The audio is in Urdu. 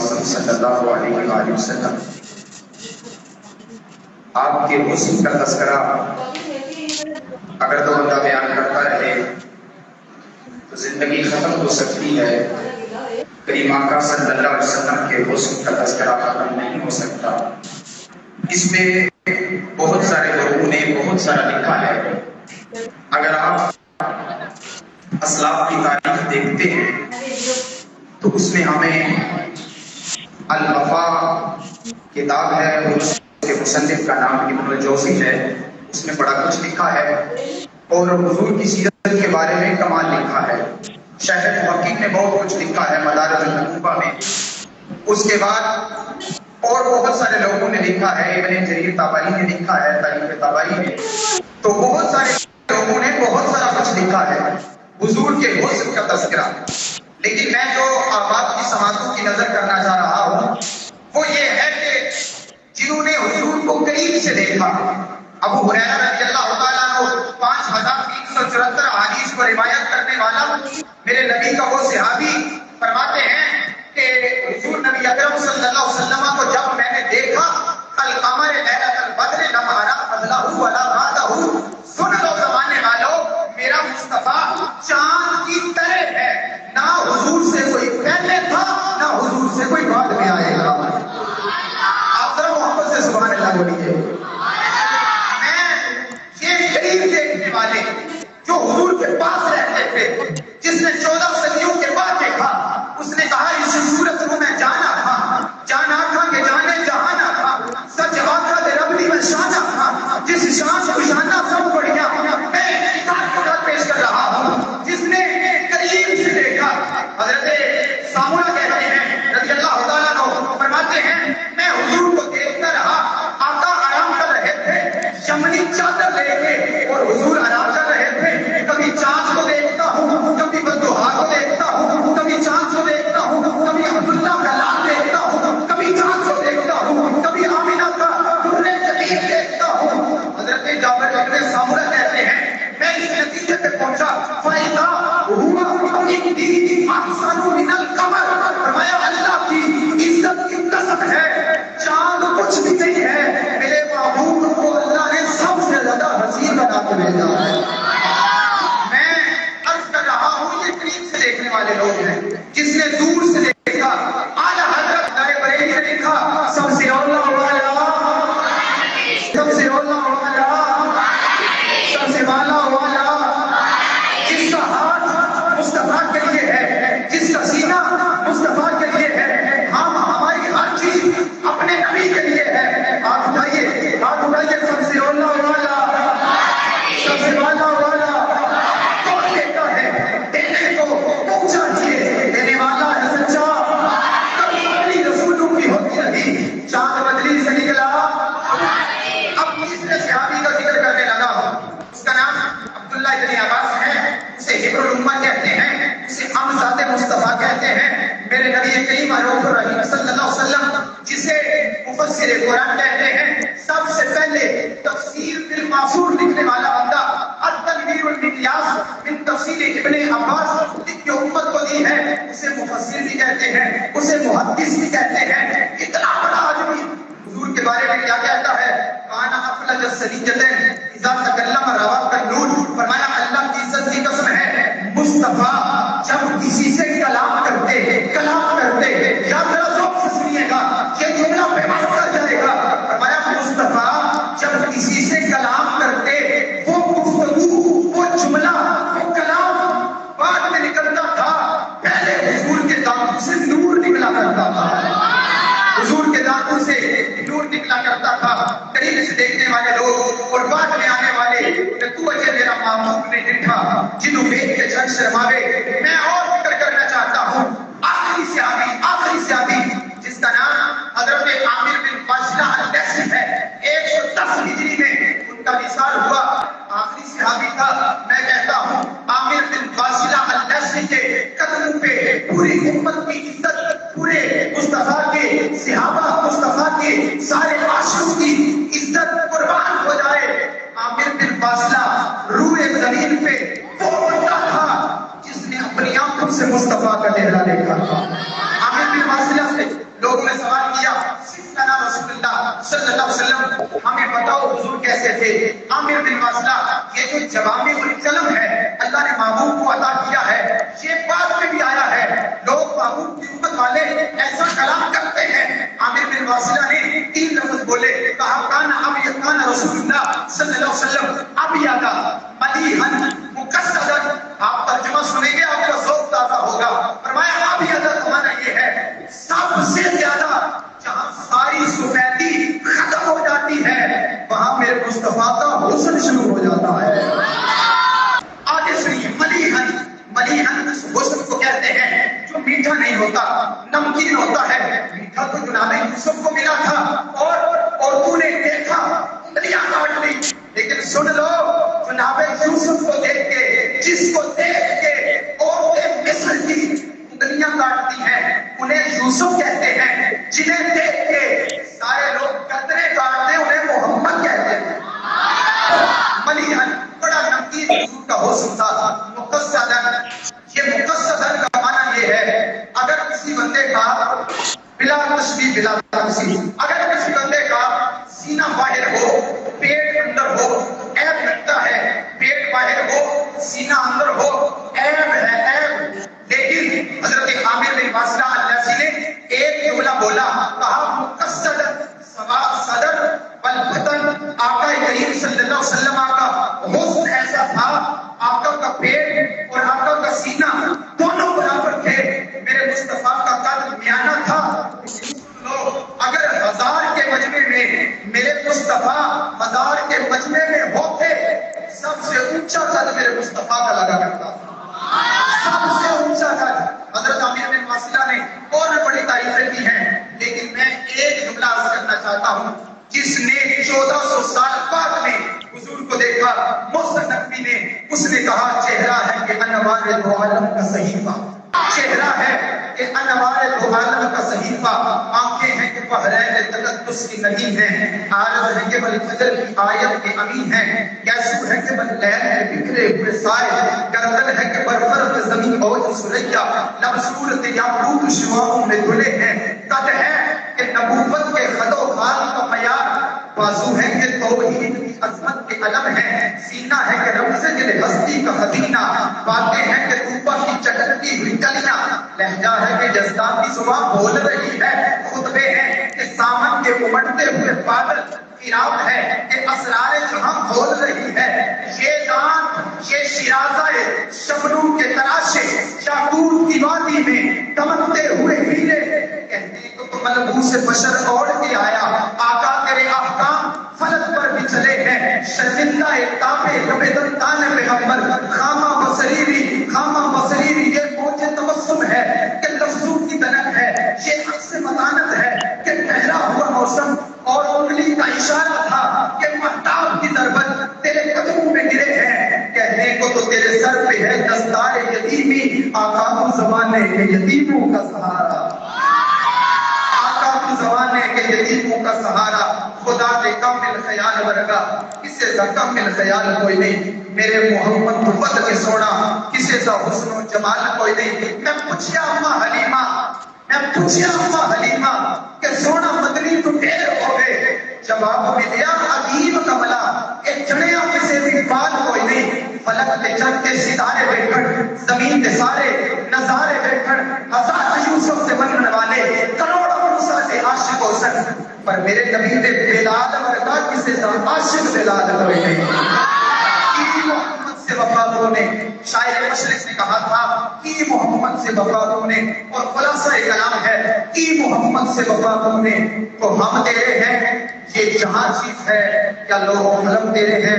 معظم صلی اللہ علیہ وآلہ وسلم آپ کے حسن کا تذکرہ اگر تو بندہ بیان کرتا رہے تو زندگی ختم ہو سکتی ہے، کریم آقا صلی اللہ علیہ وسلم کے حسن کا تذکرہ ختم نہیں ہو سکتا۔ اس میں بہت سارے لوگوں نے بہت سارا لکھا ہے۔ اگر آپ اسلاف کی تاریخ دیکھتے ہیں تو اس میں ہمیں الوفا کتاب ہے، اس کے مصنف کا نام ابن الجوزی ہے، اس میں بڑا کچھ لکھا ہے اور حضور کی سیرت کے بارے میں کمال لکھا ہے۔ شیخ محقق نے بہت کچھ لکھا ہے مدارج النبوہ میں۔ اس کے بعد اور بہت سارے لوگوں نے لکھا ہے، ابن جریر طبری نے لکھا ہے تاریخ طبری میں، تو بہت سارے لوگوں نے بہت سارا کچھ لکھا ہے حضور کے حسن کا تذکرہ۔ لیکن میں جو آپ کی سماعتوں کی نظر کرنا چاہ رہا ہوں وہ یہ ہے کہ جنہوں نے حضور کو قریب سے دیکھا، ابو ہریرہ رضی اللہ تعالیٰ عنہ 5374 احادیث کو روایت کرنے والا میرے نبی کا وہ صحابی فرماتے ہیں کہ حضور نبی اکرم صلی اللہ علیہ وسلم کو جب میں نے دیکھا القمر لیلۃ البدر لم ارى فضلہ ولا بعدہ، سن لو زمانے والوں، میرا مصطفیٰ چاند کی طرح ہے، نہ حضور سے کوئی پہلے تھا نہ حضور سے کوئی بعد میں آئے گا۔ آپ ذرا محبت سے سبحان اللہ بولیے۔ میں یہ قریب دیکھنے والے جو حضور کے پاس رہتے تھے، جس نے 14 صدیوں کے بعد دیکھا، اس نے کہا اس صورت کو میں جانا تھا، جانا تھا کہ جانے جہانا تھا، سچ واقعہ دے رب دی میں شانا تھا، جس شان کو شانہ سب بڑھ گیا، میں کتاب کو پیش کر رہا ہوں جس نے قریب سے دیکھا۔ حضرت سامورہ کہتے ہیں رضی اللہ تعالیٰ عنہ فرماتے ہیں میں حضور کو دیکھتا رہا، آقا آرام کر رہے تھے یمنی چادر لے کے اور حضور آرام کر رہے تھے۔ کبھی چاند کو دیکھتا ہوں، کبھی بدوہا کو دیکھتا ہوں، کبھی چاند کو دیکھتا ہوں، کبھی عبداللہ کا لال دیکھتا ہوں، کبھی چاند کو دیکھتا ہوں، کبھی آمینہ کا درے جدید دیکھتا ہوں۔ حضرت جابر بن سامورہ کہتے ہیں میں اس نتیجے پہ پہنچا فَإِذَا هُوَ عِنْدِي أَحْسَنُ مِنَ الْقَمَرِ، فرمایا اللہ کی عزت کی قسم ہے چاند کچھ بھی نہیں ہے، میرے محبوب کو اللہ نے سب سے زیادہ حسین بنا کے بھیجا ہے۔ میں عرض کر رہا ہوں یہ قریب سے دیکھنے والے لوگ ہیں، جس نے دور سے دیکھا اعلیٰ حضرت دائے بریلی نے لکھا سب سے اولا والا، سب سے اولا والا، سب سے والا والا، جس کا ہاتھ مصطفیٰ کے لیے ہے، جس کا سینہ مصطفیٰ کے لیے ہے، ہم ہماری ہر چیز اپنے نبی کے لیے ہے۔ ہاتھ اٹھائیے، ہاتھ اٹھائیے، سب سے اولا والا، سب سے والا والا، کون دیتا ہے دینے کو تم چاہیے، دینے والا ہے سچا، کبھی بدلی رسولوں کی ہوتی رہی، چاند بدلی سے نکلا۔ اب تیسرے صحابی کا ذکر کرنے لگا ہوں، اس کا نام عبداللہ ابن عباس ہے، اسے حبر الامہ کہتے ہیں، اسے امزاد مصطفیٰ کہتے ہیں۔ میرے نبی کریم رؤوف الرحیم صلی اللہ علیہ وسلم جسے مفسر قرآن کہتے ہیں، سب سے پہلے تفسیر بالمعصور لکھنے والا بندہ، التنویر المقیاس من تفسیر ابن عباس لکھ کے امت کو دی ہے، اسے مفسر بھی کہتے ہیں، اسے محدث بھی کہتے ہیں۔ اتنا بڑا آدمی حضور کے بارے میں کیا کہتا ہے، کانا افلج السلیجتین اذا تکلم روا کالنور، فرمایا اللہ کی عزت کی قسم ہے مصطفیٰ جب کسی سے کلام کرتے ہیں، کلام کرتے ہیں، یا ذرا ذوق سے سنیے گا یہ جملہ بے بس کر جائے گا، فرمایا مصطفیٰ جب کسی سے کلام کرتے وہ گفتگو، وہ جملہ، وہ کلام بعد میں نکلتا تھا، پہلے حضور کے دانتوں سے نور نکلا کرتا تھا، حضور کے دانتوں سے نور نکلا کرتا تھا۔ قریب سے دیکھنے والے لوگ اور بعد میں آنے والے کہ تو اجے میرا محبوب نے دیکھا جنہوں بیت کے جھنڈ شرماوے۔ میں اور ذکر کرنا چاہتا ہوں آخری صحابی جس کا نام حضرت عامر بن باشلہ اللیثی ہے، 110 ہجری میں ان کا وصال ہوا، آخری صحابی تھا۔ میں کہتا ہوں عامر بن باشلہ اللیثی کے قدموں پہ پوری امت کی عزت، پورے مصطفیٰ کے صحابہ، مصطفیٰ کے سارے عاشق کی عزت قربان ہو جائے۔ عامر بن باشلہ روئے زمین پہ وہ بندہ تھا جس نے اپنی آنکھوں سے مصطفیٰ کا چہرہ دیکھا تھا۔ عامر بن باشلہ سے لوگوں نے سوال کیا سیدنا رسول اللہ صلی اللہ علیہ وسلم ہمیں بتاؤ حضور کیسے تھے؟ عامر بن واصلہ یہ جو جوامع الکلم ہے اللہ نے محبوب کو عطا کیا ہے، یہ بات میں بھی آیا ہے لوگ محبوب کی امت والے ایسا کلام کرتے ہیں۔ عامر بن واصلہ نے 3 لفظ بولے، کہا کان کان رسول اللہ صلی اللہ علیہ وسلم ابیض ملیحا مقصدا۔ آپ ترجمہ سنیں گے آپ کا ذوق تازہ ہوگا۔ فرمایا ابیض کا معنی یہ ہے سب سے زیادہ جہاں ساری سفیدی ختم ہو جاتی ہے وہاں میرے مصطفیٰ کا حسن شروع ہو جاتا ہے۔ آگے سنیے، ملیحن ملیحن اس حسن کو کہتے ہیں جو میٹھا نہیں ہوتا، نمکین ہوتا ہے۔ میٹھا تو جناب یوسف کو ملا تھا اور تو نے دیکھا انگلیاں کاٹ لی، لیکن سن لو جناب یوسف کو دیکھ کے، جس کو دیکھ کے عورتیں مصر کی انگلیاں کاٹتی ہیں انہیں یوسف کہتے ہیں، جنہیں دیکھ کے سارے لوگ قطرے کاٹتے ہیں انہیں محمد کہتے ہیں۔ ملیحن بڑا نمکین حضور کا حسن تھا۔ مقصدن، یہ مقصدن کا معنی یہ ہے اگر کسی بندے کا بلا تشبیہ بلا تمثیل، اگر کسی بندے کا سینہ باہر ہو پیٹ اندر ہو عیب لگتا ہے، پیٹ باہر ہو سینہ اندر ہو عیب ہے عیب۔ لیکن حضرت عامر بن واصلہ اللہ نے ایک جملہ بولا، کہا مقصدن سوا صدر والبطن۔ آقا کریم صلی اللہ علیہ وسلم کا حسن ایسا تھا، آقا کا پیٹ اور آقا کا سینہ دونوں برابر تھے، میرے مصطفیٰ کا قد میانہ تھا۔ اگر 1000 کے مجمع میں میرے مصطفیٰ 1000 کے مجمع میں ہوتے، سب سے اونچا قد میرے مصطفیٰ کا لگا کرتا تھا، سب سے اونچا قد۔ حضرت عامر بن واصلہ نے اور بڑی تعریفیں کی ہیں، لیکن میں ایک جملہ عرض کرنا چاہتا ہوں، جس نے 1400 سال بعد میں حضور کو دیکھا محسن نقوی نے، اس نے کہا چہرہ ہے کہ انوار دو عالم کا صحیفہ، چہرہ ہے کہ انوار دو عالم کا صحیفہ، آنکھیں ہیں کہ بحرین تقدس کی ندی ہیں، عارض ہے کہ بل فجر کی آیت کے امین ہیں، کیسو ہے کہ بل لیل ہے بکھرے ہوئے سائے، گردن ہے کہ برفرق زمین اور سریا، لب صورت یاقوت شعاعوں میں دھلے ہیں، قد ہے کہ نبوت کے خد و خال کا معیار، بازو ہے کہ توحید کی عظمت کے علم ہے، سینہ ہے کہ رمز دل ہستی کا خزینہ، باتیں ہیں کہ اوپر کی چٹکتی ہوئی کلیاں، لہجہ ہے کہ جذبات کی زبان بول رہی ہے، خطبے ہیں کہ سامن کے امڑتے ہوئے بادل، فراق ہے کہ اسرار جہاں بول رہی ہے، یہ دان یہ شیرازہ شبنم کے تراشے، یاقوت کی وادی میں دمکتے ہوئے ہیرے، کہتے کو تو ملبوس بشر اوڑھ کے آیا، آقا تیرے احکام فلک پر بھی چلے ہیں، شرمندہ تابے کبے دستان پیغمبر، خامہ بصریری یہ موج تبسم ہے کہ لفظوں کی دنک ہے، یہ عکس متانت ہے کہ ٹھہرا ہوا موسم، اور انگلی کا اشارہ تھا کہ مہتاب کی ضربت تیرے قدموں میں گرے ہیں، کہنے کو تو تیرے سر پہ ہے دستار یتیمی، آقا تو زمانے کے یتیموں کا سہارا، آقا تو زمانے کے یتیموں کا سہارا، خدا کے کامل خیال ورگا کسے کا کامل خیال کوئی نہیں، میرے محمد کو بد کے سونا کسے کا حسن و جمال کوئی نہیں۔ میں پوچھیا اما حلیمہ کہ سونا مدنی تو ڈھیر ہو گئے، جواب ملیا عظیم کملا کہ جڑیاں کسے بھی بات کوئی نہیں، فلک کے چند کے ستارے بیٹھن، زمین کے سارے نظارے بیٹھن، ہزار یوسف سے بننے والے کروڑوں موسیٰ سے عاشق ہو سن، پر میرے نبی نے بلال ورگا کسے سے عاشق بلال کوئی نہیں۔ محمد سے وفادوں نے، شاعر مشرق نے کہا تھا کی محمد سے وفادوں نے، اور خلاصہ کلام ہے کی محمد سے وفادوں نے، تو ہم تیرے ہیں یہ جہاں چیز ہے کیا لوہ و قلم تیرے ہیں۔